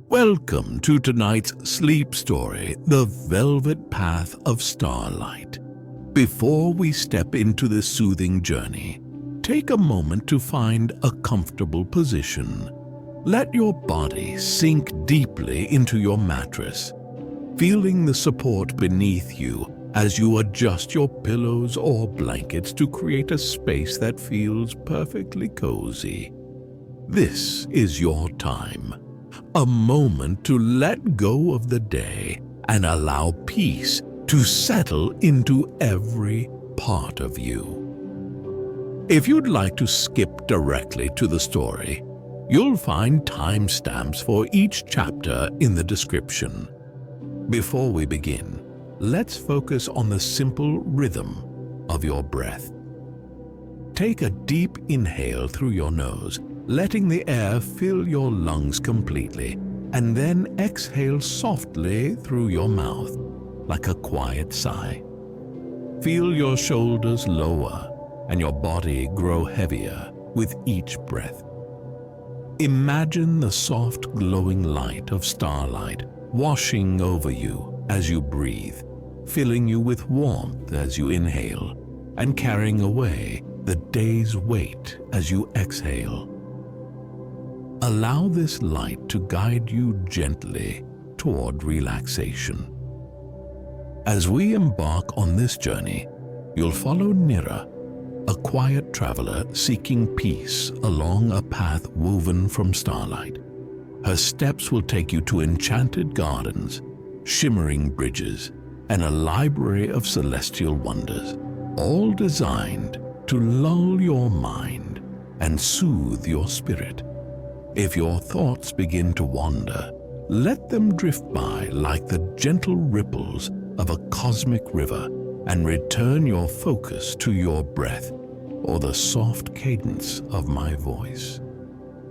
Welcome to tonight's sleep story, The Velvet Path of Starlight. Before we step into this soothing journey, take a moment to find a comfortable position. Let your body sink deeply into your mattress, feeling the support beneath you as you adjust your pillows or blankets to create a space that feels perfectly cozy. This is your time. A moment to let go of the day and allow peace to settle into every part of you. If you'd like to skip directly to the story, you'll find timestamps for each chapter in the description. Before we begin, let's focus on the simple rhythm of your breath. Take a deep inhale through your nose, letting the air fill your lungs completely, and then exhale softly through your mouth, like a quiet sigh. Feel your shoulders lower and your body grow heavier with each breath. Imagine the soft glowing light of starlight washing over you as you breathe, filling you with warmth as you inhale, and carrying away the day's weight as you exhale. Allow this light to guide you gently toward relaxation. As we embark on this journey, you'll follow Nyra, a quiet traveler seeking peace along a path woven from starlight. Her steps will take you to enchanted gardens, shimmering bridges, and a library of celestial wonders, all designed to lull your mind and soothe your spirit. If your thoughts begin to wander, let them drift by like the gentle ripples of a cosmic river and return your focus to your breath or the soft cadence of my voice.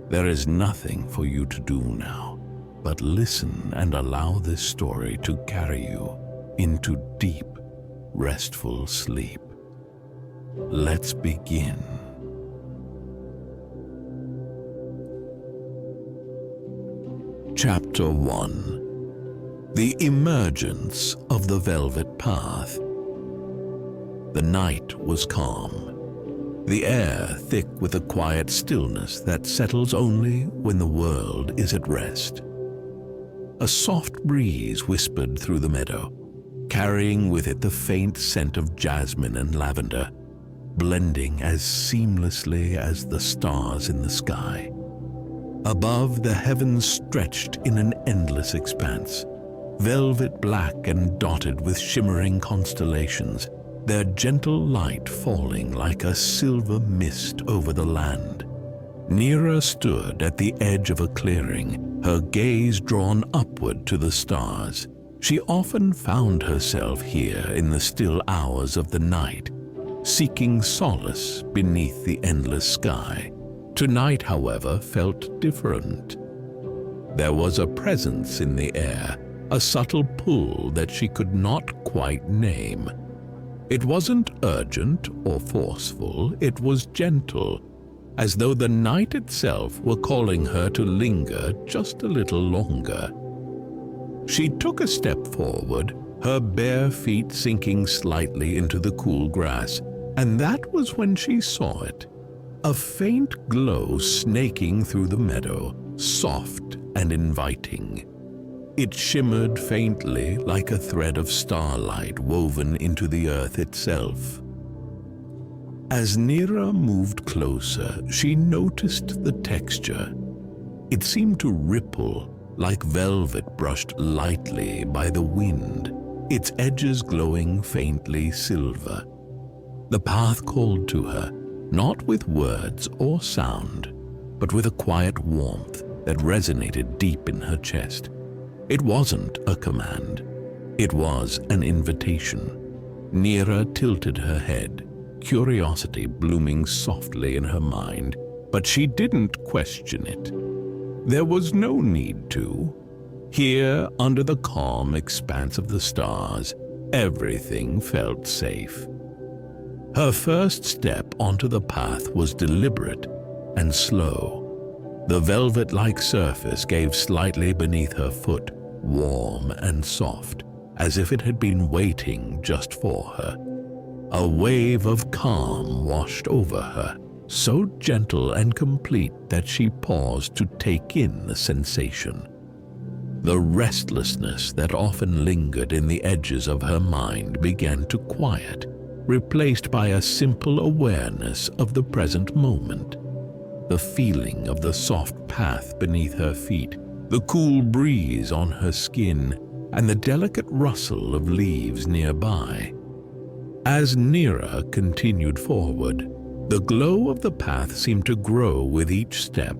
There is nothing for you to do now, but listen and allow this story to carry you into deep, restful sleep. Let's begin. Chapter 1. The Emergence of the Velvet Path. The night was calm, the air thick with a quiet stillness that settles only when the world is at rest. A soft breeze whispered through the meadow, carrying with it the faint scent of jasmine and lavender, blending as seamlessly as the stars in the sky. Above, the heavens stretched in an endless expanse, velvet black and dotted with shimmering constellations, their gentle light falling like a silver mist over the land. Nyra stood at the edge of a clearing, her gaze drawn upward to the stars. She often found herself here in the still hours of the night, seeking solace beneath the endless sky. Tonight, however, felt different. There was a presence in the air, a subtle pull that she could not quite name. It wasn't urgent or forceful, it was gentle, as though the night itself were calling her to linger just a little longer. She took a step forward, her bare feet sinking slightly into the cool grass, and that was when she saw it. A faint glow snaking through the meadow, soft and inviting. It shimmered faintly like a thread of starlight woven into the earth itself. As Nyra moved closer, she noticed the texture. It seemed to ripple like velvet brushed lightly by the wind, its edges glowing faintly silver. The path called to her, not with words or sound, but with a quiet warmth that resonated deep in her chest. It wasn't a command. It was an invitation. Nyra tilted her head, curiosity blooming softly in her mind, but she didn't question it. There was no need to. Here, under the calm expanse of the stars, everything felt safe. Her first step onto the path was deliberate and slow. The velvet-like surface gave slightly beneath her foot, warm and soft, as if it had been waiting just for her. A wave of calm washed over her, so gentle and complete that she paused to take in the sensation. The restlessness that often lingered in the edges of her mind began to quiet, replaced by a simple awareness of the present moment. The feeling of the soft path beneath her feet, the cool breeze on her skin, and the delicate rustle of leaves nearby. As Nyra continued forward, the glow of the path seemed to grow with each step,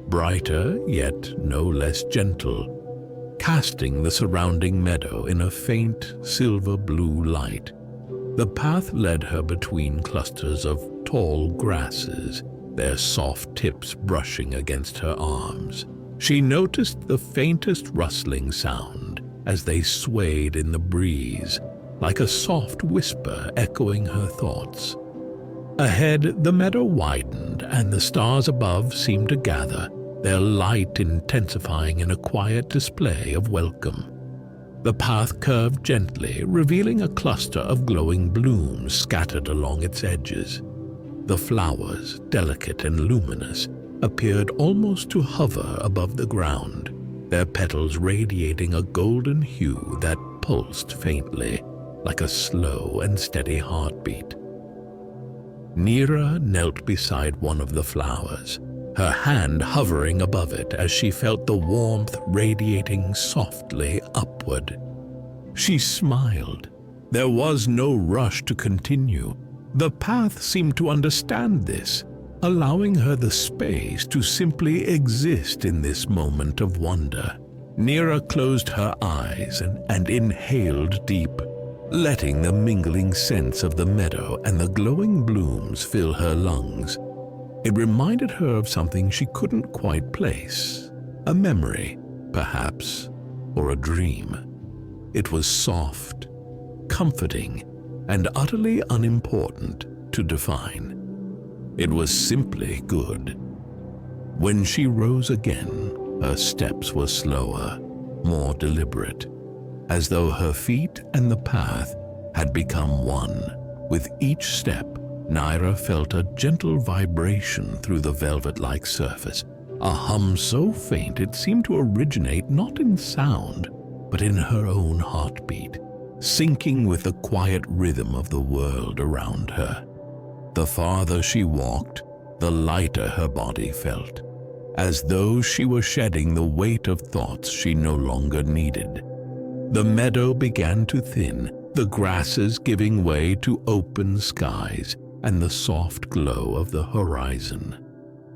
brighter yet no less gentle, casting the surrounding meadow in a faint silver-blue light. The path led her between clusters of tall grasses, their soft tips brushing against her arms. She noticed the faintest rustling sound as they swayed in the breeze, like a soft whisper echoing her thoughts. Ahead, the meadow widened, and the stars above seemed to gather, their light intensifying in a quiet display of welcome. The path curved gently, revealing a cluster of glowing blooms scattered along its edges. The flowers, delicate and luminous, appeared almost to hover above the ground, their petals radiating a golden hue that pulsed faintly, like a slow and steady heartbeat. Nyra knelt beside one of the flowers, her hand hovering above it as she felt the warmth radiating softly upward. She smiled. There was no rush to continue. The path seemed to understand this, allowing her the space to simply exist in this moment of wonder. Nyra closed her eyes and inhaled deep, letting the mingling scents of the meadow and the glowing blooms fill her lungs. It reminded her of something she couldn't quite place, a memory, perhaps, or a dream. It was soft, comforting, and utterly unimportant to define. It was simply good. When she rose again, her steps were slower, more deliberate, as though her feet and the path had become one. With each step, Nyra felt a gentle vibration through the velvet-like surface, a hum so faint it seemed to originate not in sound, but in her own heartbeat, syncing with the quiet rhythm of the world around her. The farther she walked, the lighter her body felt, as though she were shedding the weight of thoughts she no longer needed. The meadow began to thin, the grasses giving way to open skies and the soft glow of the horizon.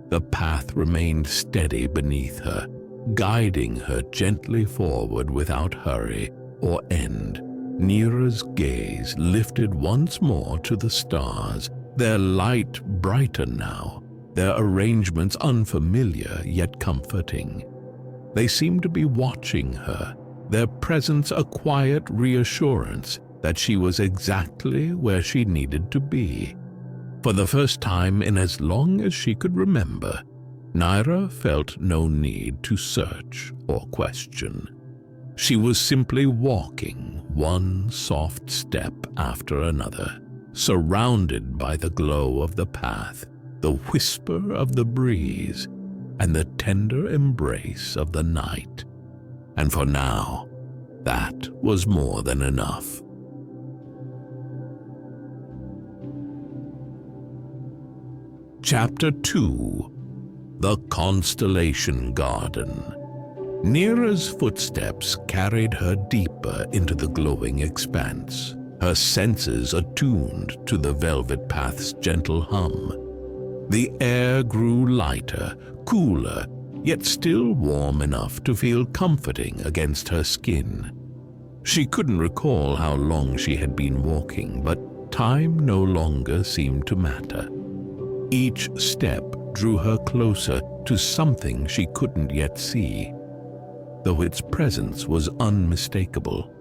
The path remained steady beneath her, guiding her gently forward without hurry or end. Nyra's gaze lifted once more to the stars, their light brighter now, their arrangements unfamiliar yet comforting. They seemed to be watching her, their presence a quiet reassurance that she was exactly where she needed to be. For the first time in as long as she could remember, Nyra felt no need to search or question. She was simply walking one soft step after another, surrounded by the glow of the path, the whisper of the breeze, and the tender embrace of the night. And for now, that was more than enough. Chapter 2: The Constellation Garden. Nyra's footsteps carried her deeper into the glowing expanse, her senses attuned to the velvet path's gentle hum. The air grew lighter, cooler, yet still warm enough to feel comforting against her skin. She couldn't recall how long she had been walking, but time no longer seemed to matter. Each step drew her closer to something she couldn't yet see, though its presence was unmistakable.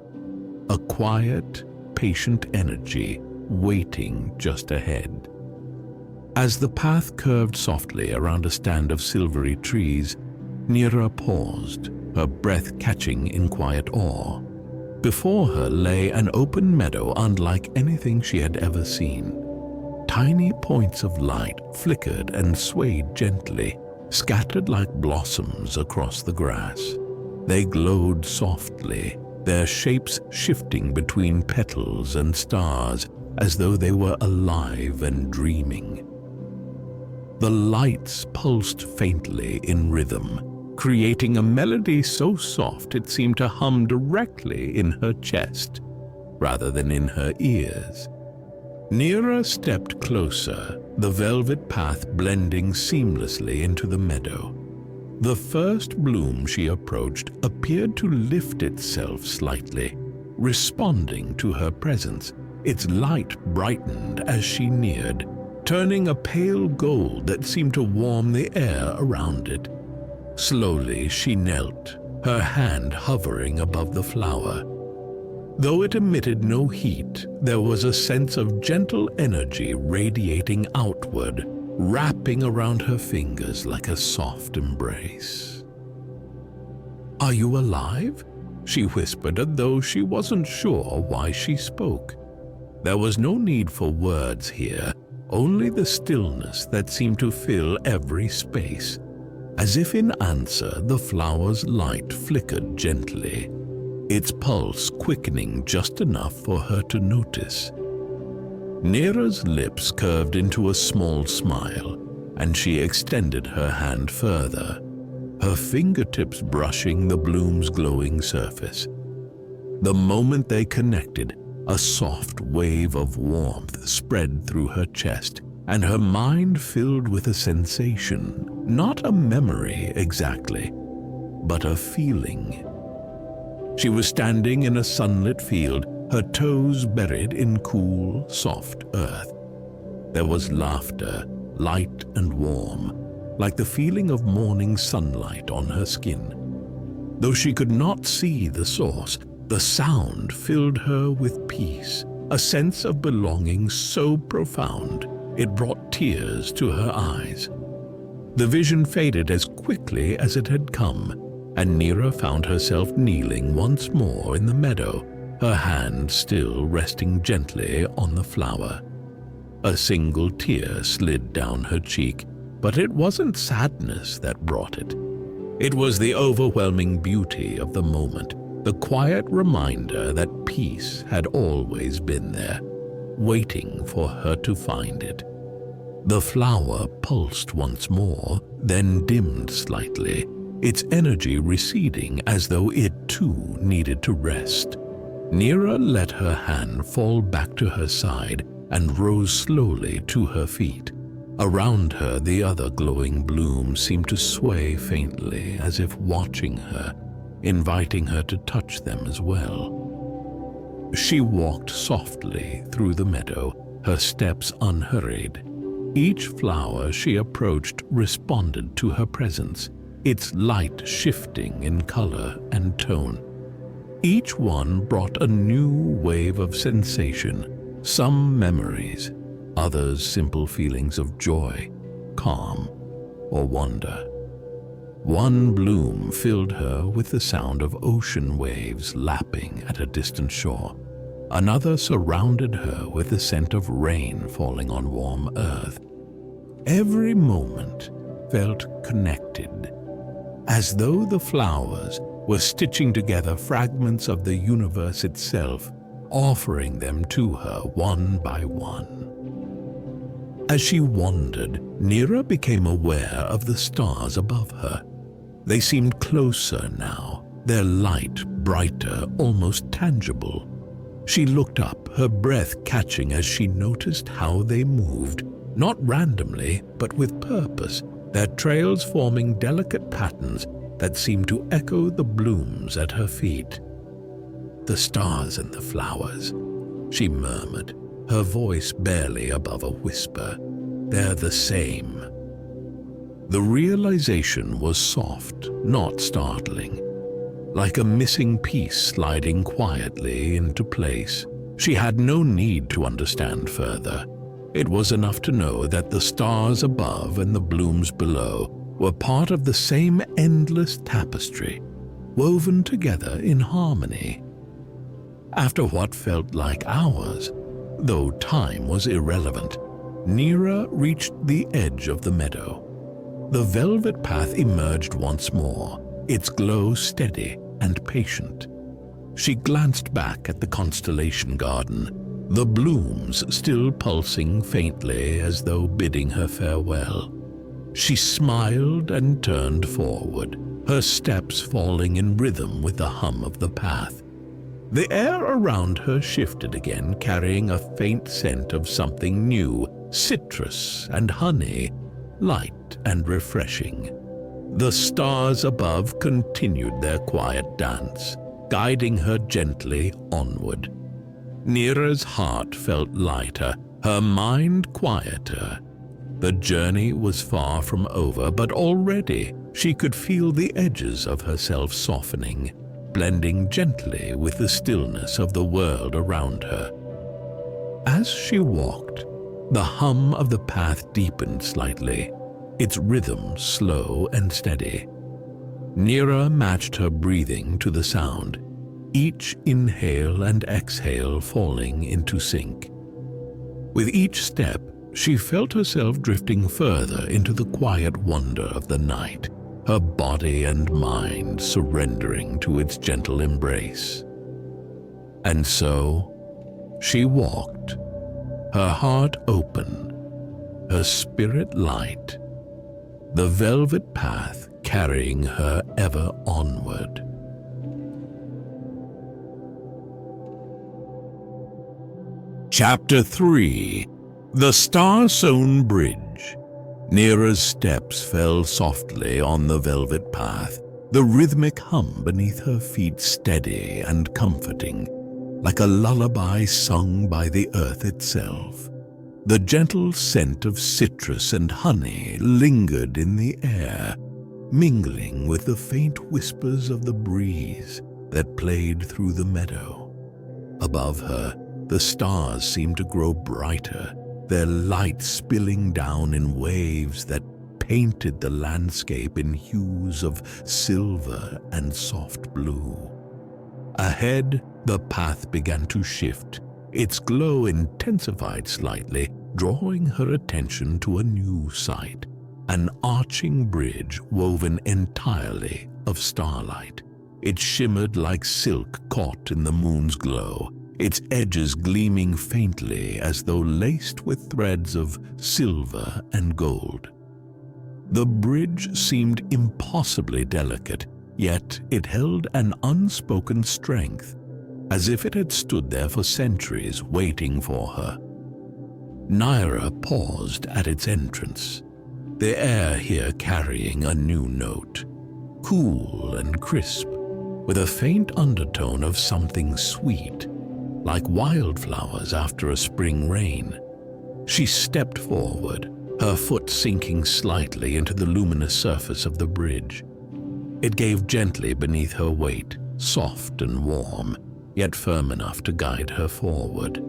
A quiet, patient energy waiting just ahead. As the path curved softly around a stand of silvery trees, Nyra paused, her breath catching in quiet awe. Before her lay an open meadow unlike anything she had ever seen. Tiny points of light flickered and swayed gently, scattered like blossoms across the grass. They glowed softly, their shapes shifting between petals and stars as though they were alive and dreaming. The lights pulsed faintly in rhythm, creating a melody so soft it seemed to hum directly in her chest, rather than in her ears. Nyra stepped closer, the velvet path blending seamlessly into the meadow. The first bloom she approached appeared to lift itself slightly, responding to her presence. Its light brightened as she neared, turning a pale gold that seemed to warm the air around it. Slowly she knelt, her hand hovering above the flower. Though it emitted no heat, there was a sense of gentle energy radiating outward, wrapping around her fingers like a soft embrace. "Are you alive?" she whispered, as though she wasn't sure why she spoke. There was no need for words here, only the stillness that seemed to fill every space. As if in answer, the flower's light flickered gently, its pulse quickening just enough for her to notice. Nyra's lips curved into a small smile, and she extended her hand further, her fingertips brushing the bloom's glowing surface. The moment they connected, a soft wave of warmth spread through her chest, and her mind filled with a sensation, not a memory exactly, but a feeling. She was standing in a sunlit field, her toes buried in cool, soft earth. There was laughter, light and warm, like the feeling of morning sunlight on her skin. Though she could not see the source, the sound filled her with peace, a sense of belonging so profound it brought tears to her eyes. The vision faded as quickly as it had come, and Nyra found herself kneeling once more in the meadow, her hand still resting gently on the flower. A single tear slid down her cheek, but it wasn't sadness that brought it. It was the overwhelming beauty of the moment, the quiet reminder that peace had always been there, waiting for her to find it. The flower pulsed once more, then dimmed slightly, its energy receding as though it too needed to rest. Nyra let her hand fall back to her side and rose slowly to her feet. Around her, the other glowing blooms seemed to sway faintly, as if watching her, inviting her to touch them as well. She walked softly through the meadow, her steps unhurried. Each flower she approached responded to her presence, its light shifting in color and tone. Each one brought a new wave of sensation, some memories, others simple feelings of joy, calm, or wonder. One bloom filled her with the sound of ocean waves lapping at a distant shore. Another surrounded her with the scent of rain falling on warm earth. Every moment felt connected, as though the flowers were stitching together fragments of the universe itself, offering them to her one by one. As she wandered, Nyra became aware of the stars above her. They seemed closer now, their light brighter, almost tangible. She looked up, her breath catching as she noticed how they moved, not randomly, but with purpose, their trails forming delicate patterns that seemed to echo the blooms at her feet. "The stars and the flowers," she murmured, her voice barely above a whisper. "They're the same." The realization was soft, not startling, like a missing piece sliding quietly into place. She had no need to understand further. It was enough to know that the stars above and the blooms below were part of the same endless tapestry, woven together in harmony. After what felt like hours, though time was irrelevant, Nyra reached the edge of the meadow. The velvet path emerged once more, its glow steady and patient. She glanced back at the Constellation garden, the blooms still pulsing faintly as though bidding her farewell. She smiled and turned forward, her steps falling in rhythm with the hum of the path. The air around her shifted again, carrying a faint scent of something new, citrus and honey, light and refreshing. The stars above continued their quiet dance, guiding her gently onward. Nyra's heart felt lighter, her mind quieter. The journey was far from over, but already she could feel the edges of herself softening, blending gently with the stillness of the world around her. As she walked, the hum of the path deepened slightly, its rhythm slow and steady. Nyra matched her breathing to the sound, each inhale and exhale falling into sync. With each step, she felt herself drifting further into the quiet wonder of the night, her body and mind surrendering to its gentle embrace. And so, she walked, her heart open, her spirit light, the velvet path carrying her ever onward. Chapter 3. The Star-Sewn Bridge. Nyra's steps fell softly on the velvet path, the rhythmic hum beneath her feet steady and comforting, like a lullaby sung by the earth itself. The gentle scent of citrus and honey lingered in the air, mingling with the faint whispers of the breeze that played through the meadow. Above her, the stars seemed to grow brighter, their light spilling down in waves that painted the landscape in hues of silver and soft blue. Ahead, the path began to shift, its glow intensified slightly, drawing her attention to a new sight, an arching bridge woven entirely of starlight. It shimmered like silk caught in the moon's glow, its edges gleaming faintly as though laced with threads of silver and gold. The bridge seemed impossibly delicate, yet it held an unspoken strength, as if it had stood there for centuries waiting for her. Nyra paused at its entrance, the air here carrying a new note, cool and crisp, with a faint undertone of something sweet, like wildflowers after a spring rain. She stepped forward, her foot sinking slightly into the luminous surface of the bridge. It gave gently beneath her weight, soft and warm, yet firm enough to guide her forward.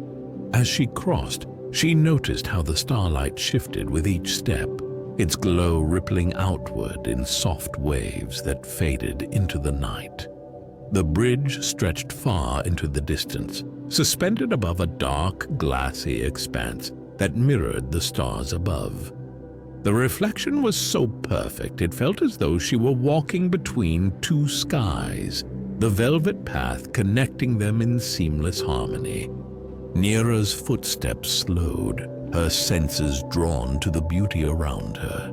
As she crossed, she noticed how the starlight shifted with each step, its glow rippling outward in soft waves that faded into the night. The bridge stretched far into the distance, suspended above a dark, glassy expanse that mirrored the stars above. The reflection was so perfect it felt as though she were walking between two skies, the velvet path connecting them in seamless harmony. Nyra's footsteps slowed, her senses drawn to the beauty around her.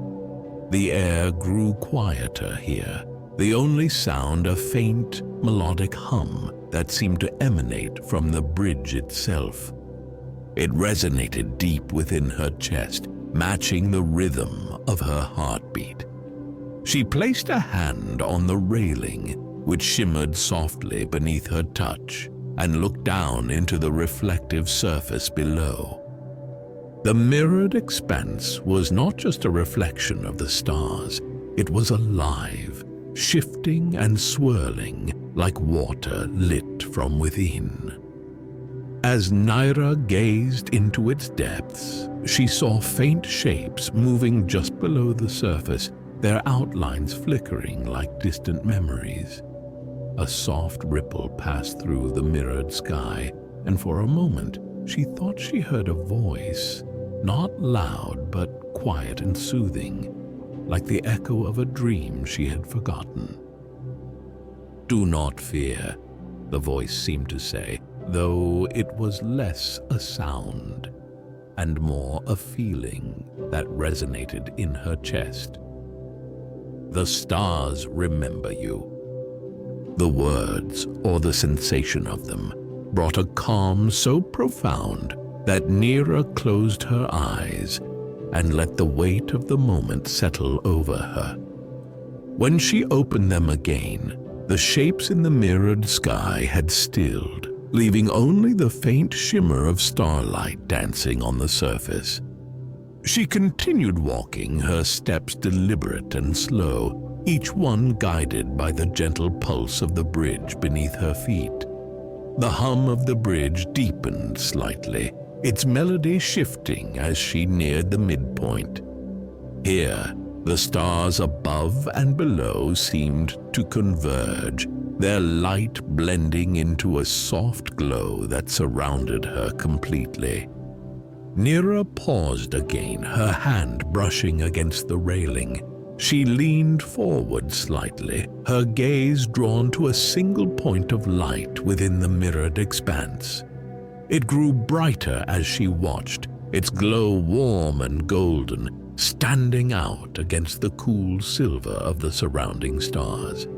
The air grew quieter here, the only sound a faint, melodic hum that seemed to emanate from the bridge itself. It resonated deep within her chest, matching the rhythm of her heartbeat. She placed a hand on the railing, which shimmered softly beneath her touch, and looked down into the reflective surface below. The mirrored expanse was not just a reflection of the stars, it was alive, shifting and swirling like water lit from within. As Nyra gazed into its depths, she saw faint shapes moving just below the surface, their outlines flickering like distant memories. A soft ripple passed through the mirrored sky, and for a moment she thought she heard a voice, not loud but quiet and soothing, like the echo of a dream she had forgotten. "Do not fear," the voice seemed to say, though it was less a sound and more a feeling that resonated in her chest. "The stars remember you." The words, or the sensation of them, brought a calm so profound that Nyra closed her eyes and let the weight of the moment settle over her. When she opened them again, the shapes in the mirrored sky had stilled, leaving only the faint shimmer of starlight dancing on the surface. She continued walking, her steps deliberate and slow, each one guided by the gentle pulse of the bridge beneath her feet. The hum of the bridge deepened slightly, its melody shifting as she neared the midpoint. Here, the stars above and below seemed to converge, their light blending into a soft glow that surrounded her completely. Nyra paused again, her hand brushing against the railing. She leaned forward slightly, her gaze drawn to a single point of light within the mirrored expanse. It grew brighter as she watched, its glow warm and golden, standing out against the cool silver of the surrounding stars.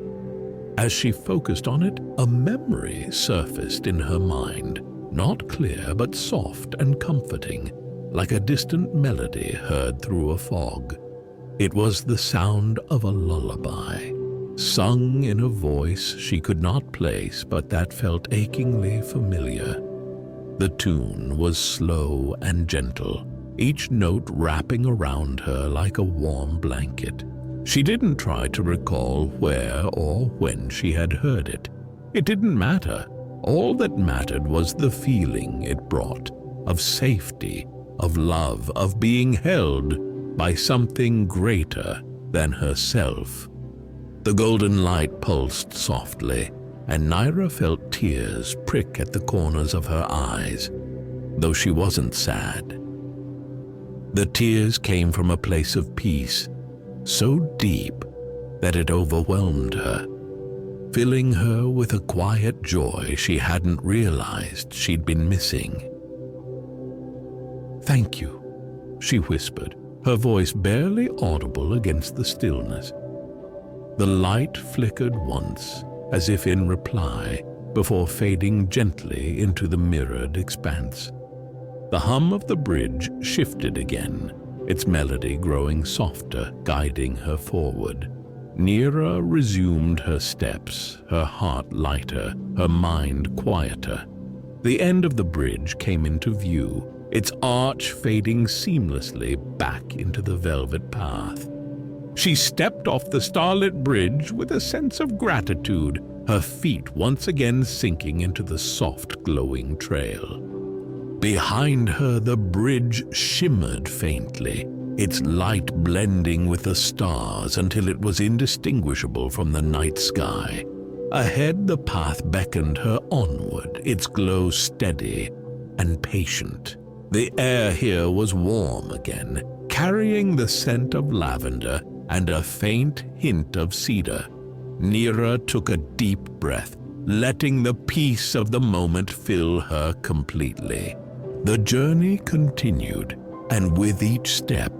As she focused on it, a memory surfaced in her mind, not clear but soft and comforting, like a distant melody heard through a fog. It was the sound of a lullaby, sung in a voice she could not place but that felt achingly familiar. The tune was slow and gentle, each note wrapping around her like a warm blanket. She didn't try to recall where or when she had heard it. It didn't matter. All that mattered was the feeling it brought, of safety, of love, of being held by something greater than herself. The golden light pulsed softly, and Nyra felt tears prick at the corners of her eyes, though she wasn't sad. The tears came from a place of peace, so deep that it overwhelmed her, filling her with a quiet joy she hadn't realized she'd been missing. "Thank you," she whispered, her voice barely audible against the stillness. The light flickered once, as if in reply, before fading gently into the mirrored expanse. The hum of the bridge shifted again, its melody growing softer, guiding her forward. Nyra resumed her steps, her heart lighter, her mind quieter. The end of the bridge came into view, its arch fading seamlessly back into the velvet path. She stepped off the starlit bridge with a sense of gratitude, her feet once again sinking into the soft, glowing trail. Behind her, the bridge shimmered faintly, its light blending with the stars until it was indistinguishable from the night sky. Ahead, the path beckoned her onward, its glow steady and patient. The air here was warm again, carrying the scent of lavender and a faint hint of cedar. Nyra took a deep breath, letting the peace of the moment fill her completely. The journey continued, and with each step,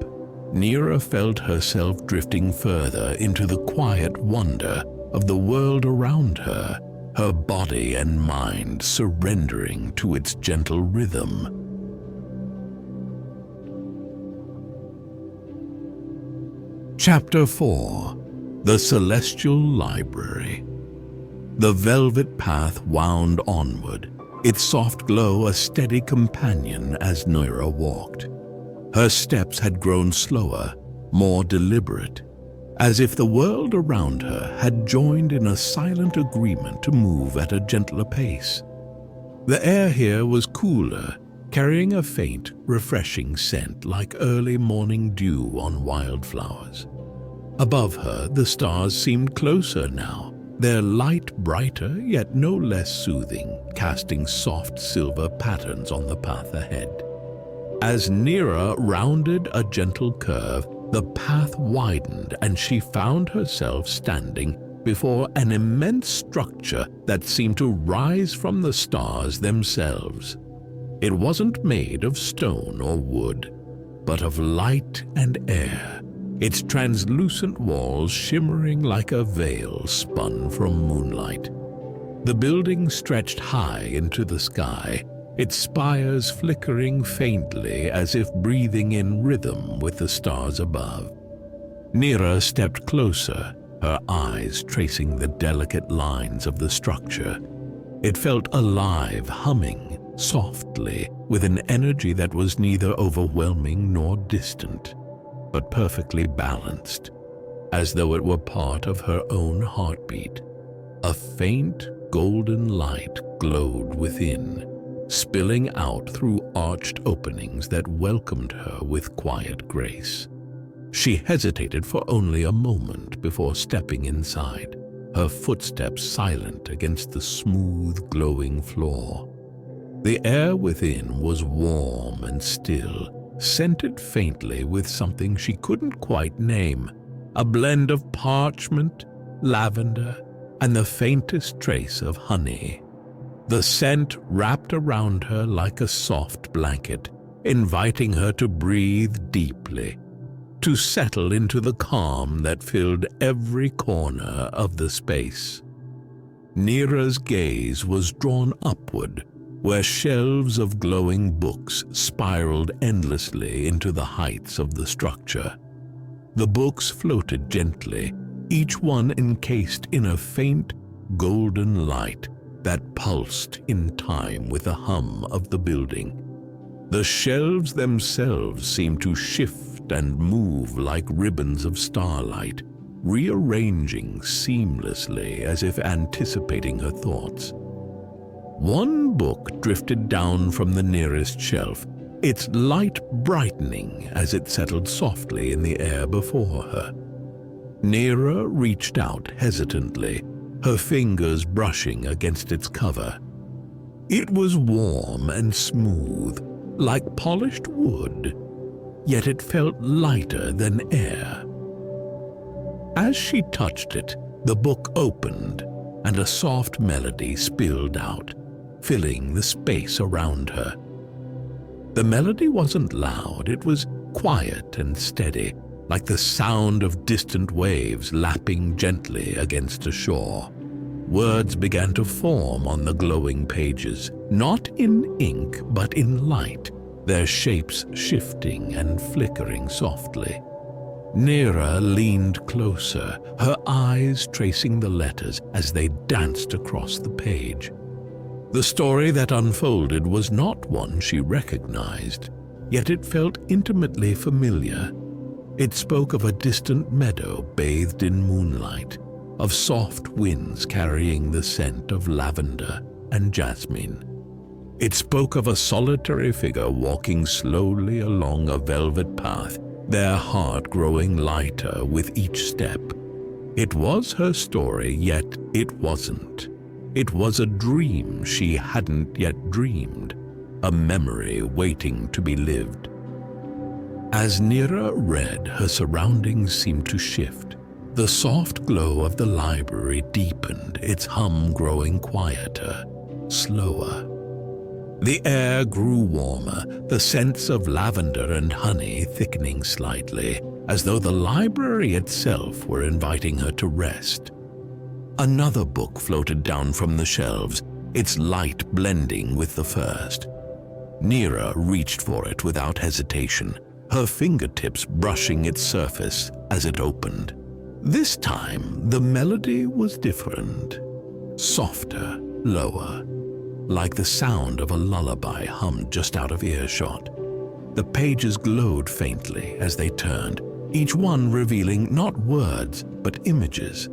Nyra felt herself drifting further into the quiet wonder of the world around her, her body and mind surrendering to its gentle rhythm. Chapter 4. The Celestial Library. The velvet path wound onward, its soft glow a steady companion as Nyra walked. Her steps had grown slower, more deliberate, as if the world around her had joined in a silent agreement to move at a gentler pace. The air here was cooler, carrying a faint, refreshing scent like early morning dew on wildflowers. Above her, the stars seemed closer now, their light brighter yet no less soothing, casting soft silver patterns on the path ahead. As Nyra rounded a gentle curve, the path widened and she found herself standing before an immense structure that seemed to rise from the stars themselves. It wasn't made of stone or wood, but of light and air, its translucent walls shimmering like a veil spun from moonlight. The building stretched high into the sky, its spires flickering faintly as if breathing in rhythm with the stars above. Nyra stepped closer, her eyes tracing the delicate lines of the structure. It felt alive, humming softly, with an energy that was neither overwhelming nor distant, but perfectly balanced, as though it were part of her own heartbeat. A faint golden light glowed within, spilling out through arched openings that welcomed her with quiet grace. She hesitated for only a moment before stepping inside, her footsteps silent against the smooth, glowing floor. The air within was warm and still, scented faintly with something she couldn't quite name, a blend of parchment, lavender, and the faintest trace of honey. The scent wrapped around her like a soft blanket, inviting her to breathe deeply, to settle into the calm that filled every corner of the space. Nyra's gaze was drawn upward, where shelves of glowing books spiraled endlessly into the heights of the structure. The books floated gently, each one encased in a faint, golden light that pulsed in time with the hum of the building. The shelves themselves seemed to shift and move like ribbons of starlight, rearranging seamlessly as if anticipating her thoughts. One book drifted down from the nearest shelf, its light brightening as it settled softly in the air before her. Nyra reached out hesitantly, her fingers brushing against its cover. It was warm and smooth, like polished wood, yet it felt lighter than air. As she touched it, the book opened, and a soft melody spilled out, filling the space around her. The melody wasn't loud, it was quiet and steady, like the sound of distant waves lapping gently against a shore. Words began to form on the glowing pages, not in ink but in light, their shapes shifting and flickering softly. Nyra leaned closer, her eyes tracing the letters as they danced across the page. The story that unfolded was not one she recognized, yet it felt intimately familiar. It spoke of a distant meadow bathed in moonlight, of soft winds carrying the scent of lavender and jasmine. It spoke of a solitary figure walking slowly along a velvet path, their heart growing lighter with each step. It was her story, yet it wasn't. It was a dream she hadn't yet dreamed, a memory waiting to be lived. As Nyra read, her surroundings seemed to shift. The soft glow of the library deepened, its hum growing quieter, slower. The air grew warmer, the scents of lavender and honey thickening slightly, as though the library itself were inviting her to rest. Another book floated down from the shelves, its light blending with the first. Nyra reached for it without hesitation, her fingertips brushing its surface as it opened. This time, the melody was different, softer, lower, like the sound of a lullaby hummed just out of earshot. The pages glowed faintly as they turned, each one revealing not words but images.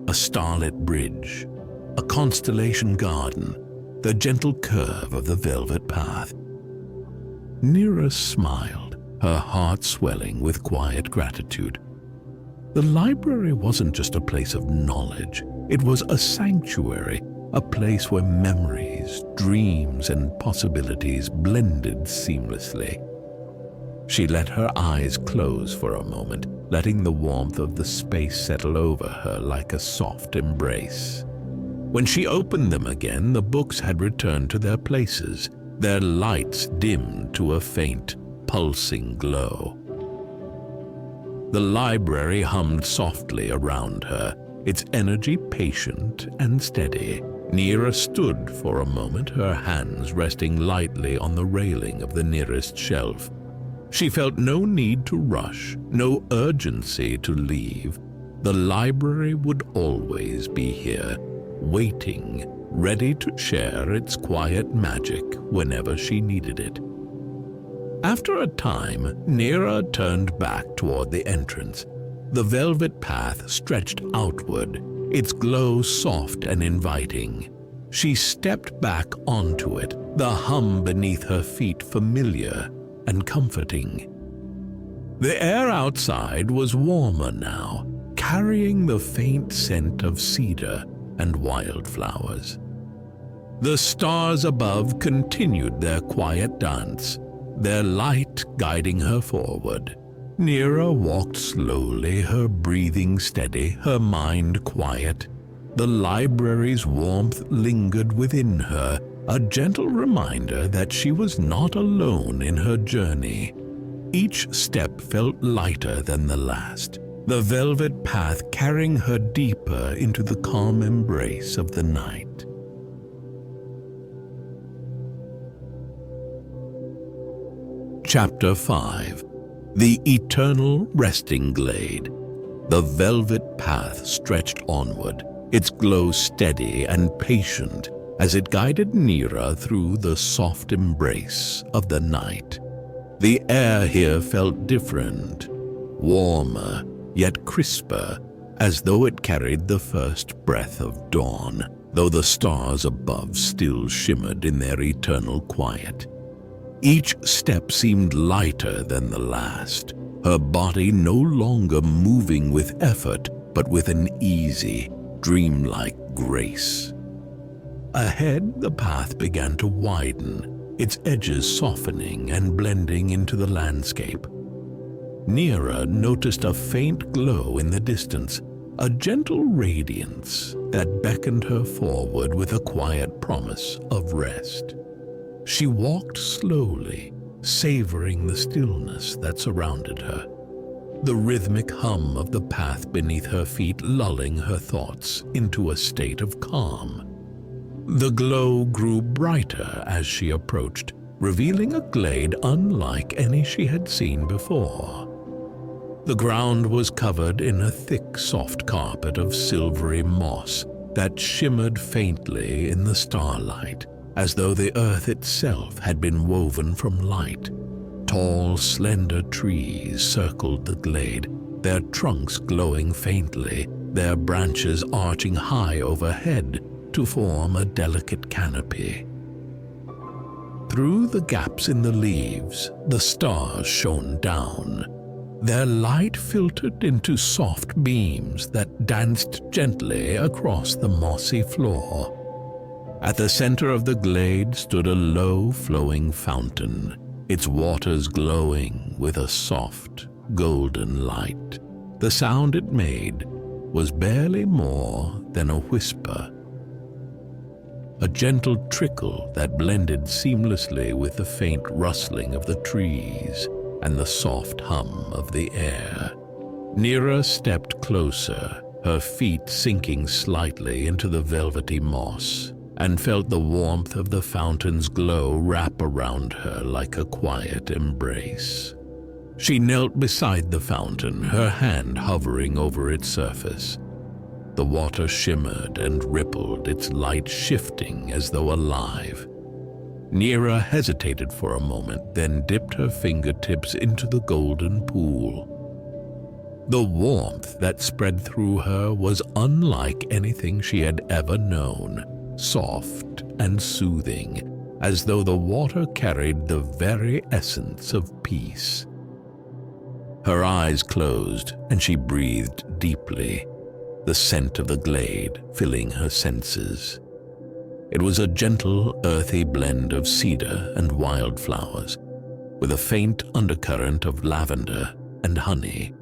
A starlit bridge, a constellation garden, the gentle curve of the velvet path. Nyra smiled, her heart swelling with quiet gratitude. The library wasn't just a place of knowledge, it was a sanctuary, a place where memories, dreams, and possibilities blended seamlessly. She let her eyes close for a moment, letting the warmth of the space settle over her like a soft embrace. When she opened them again, the books had returned to their places, their lights dimmed to a faint, pulsing glow. The library hummed softly around her, its energy patient and steady. Nyra stood for a moment, her hands resting lightly on the railing of the nearest shelf. She felt no need to rush, no urgency to leave. The library would always be here, waiting, ready to share its quiet magic whenever she needed it. After a time, Nyra turned back toward the entrance. The velvet path stretched outward, its glow soft and inviting. She stepped back onto it, the hum beneath her feet familiar and comforting. The air outside was warmer now, carrying the faint scent of cedar and wildflowers. The stars above continued their quiet dance, their light guiding her forward. Nyra walked slowly, her breathing steady, her mind quiet. The library's warmth lingered within her, a gentle reminder that she was not alone in her journey. Each step felt lighter than the last, the velvet path carrying her deeper into the calm embrace of the night. Chapter 5. The Eternal Resting Glade. The velvet path stretched onward, its glow steady and patient as it guided Nyra through the soft embrace of the night. The air here felt different, warmer, yet crisper, as though it carried the first breath of dawn, though the stars above still shimmered in their eternal quiet. Each step seemed lighter than the last, her body no longer moving with effort, but with an easy, dreamlike grace. Ahead, the path began to widen, its edges softening and blending into the landscape. Nyra noticed a faint glow in the distance, a gentle radiance that beckoned her forward with a quiet promise of rest. She walked slowly, savoring the stillness that surrounded her, the rhythmic hum of the path beneath her feet lulling her thoughts into a state of calm. The glow grew brighter as she approached, revealing a glade unlike any she had seen before. The ground was covered in a thick, soft carpet of silvery moss that shimmered faintly in the starlight, as though the earth itself had been woven from light. Tall, slender trees circled the glade, their trunks glowing faintly, their branches arching high overhead to form a delicate canopy. Through the gaps in the leaves, the stars shone down. Their light filtered into soft beams that danced gently across the mossy floor. At the center of the glade stood a low, flowing fountain, its waters glowing with a soft, golden light. The sound it made was barely more than a whisper, a gentle trickle that blended seamlessly with the faint rustling of the trees and the soft hum of the air. Nyra stepped closer, her feet sinking slightly into the velvety moss, and felt the warmth of the fountain's glow wrap around her like a quiet embrace. She knelt beside the fountain, her hand hovering over its surface. The water shimmered and rippled, its light shifting as though alive. Nyra hesitated for a moment, then dipped her fingertips into the golden pool. The warmth that spread through her was unlike anything she had ever known. soft and soothing, as though the water carried the very essence of peace. Her eyes closed and she breathed deeply, the scent of the glade filling her senses. It was a gentle, earthy blend of cedar and wildflowers, with a faint undercurrent of lavender and honey.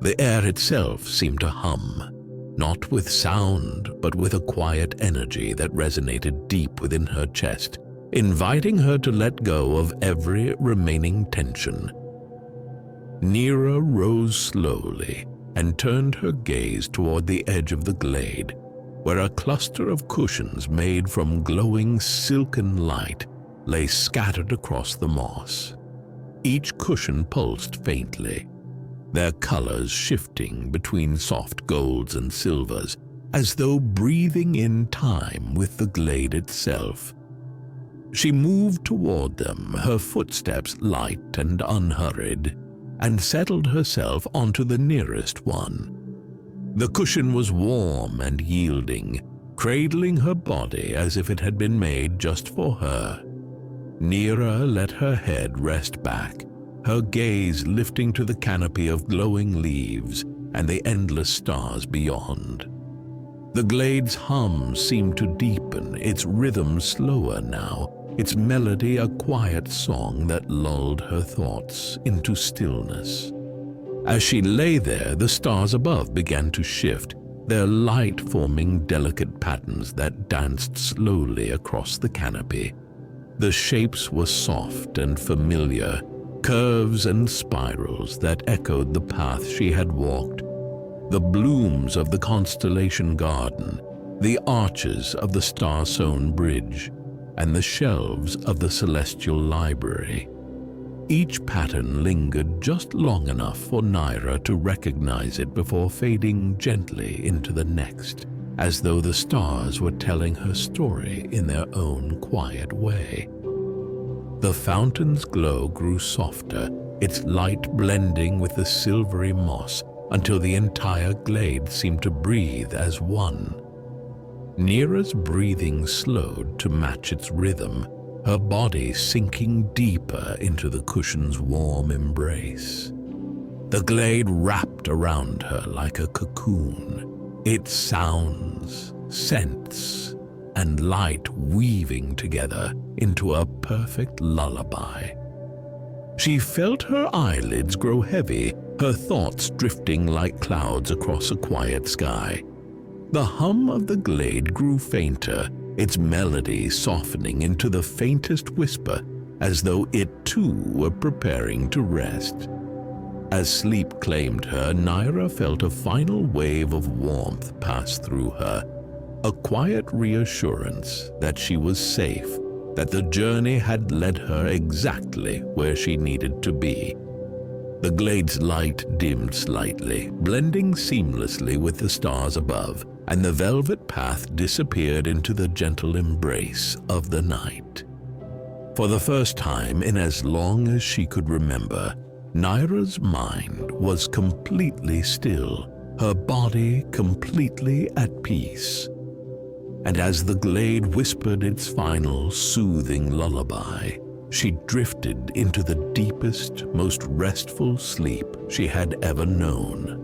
The air itself seemed to hum, not with sound, but with a quiet energy that resonated deep within her chest, inviting her to let go of every remaining tension. Nyra rose slowly and turned her gaze toward the edge of the glade, where a cluster of cushions made from glowing silken light lay scattered across the moss. Each cushion pulsed faintly, their colors shifting between soft golds and silvers, as though breathing in time with the glade itself. She moved toward them, her footsteps light and unhurried, and settled herself onto the nearest one. The cushion was warm and yielding, cradling her body as if it had been made just for her. Nyra let her head rest back, her gaze lifting to the canopy of glowing leaves and the endless stars beyond. The glade's hum seemed to deepen, its rhythm slower now, its melody a quiet song that lulled her thoughts into stillness. As she lay there, the stars above began to shift, their light forming delicate patterns that danced slowly across the canopy. The shapes were soft and familiar, curves and spirals that echoed the path she had walked. The blooms of the Constellation garden, the arches of the Star-Sewn bridge, and the shelves of the celestial library. Each pattern lingered just long enough for Nyra to recognize it before fading gently into the next, as though the stars were telling her story in their own quiet way. The fountain's glow grew softer, its light blending with the silvery moss until the entire glade seemed to breathe as one. Nyra's breathing slowed to match its rhythm, her body sinking deeper into the cushion's warm embrace. The glade wrapped around her like a cocoon, its sounds, scents, and light weaving together into a perfect lullaby. She felt her eyelids grow heavy, her thoughts drifting like clouds across a quiet sky. The hum of the glade grew fainter, its melody softening into the faintest whisper, as though it too were preparing to rest. As sleep claimed her, Nyra felt a final wave of warmth pass through her, a quiet reassurance that she was safe, that the journey had led her exactly where she needed to be. The glade's light dimmed slightly, blending seamlessly with the stars above, and the velvet path disappeared into the gentle embrace of the night. For the first time in as long as she could remember, Nyra's mind was completely still, her body completely at peace. And as the glade whispered its final soothing lullaby, she drifted into the deepest, most restful sleep she had ever known.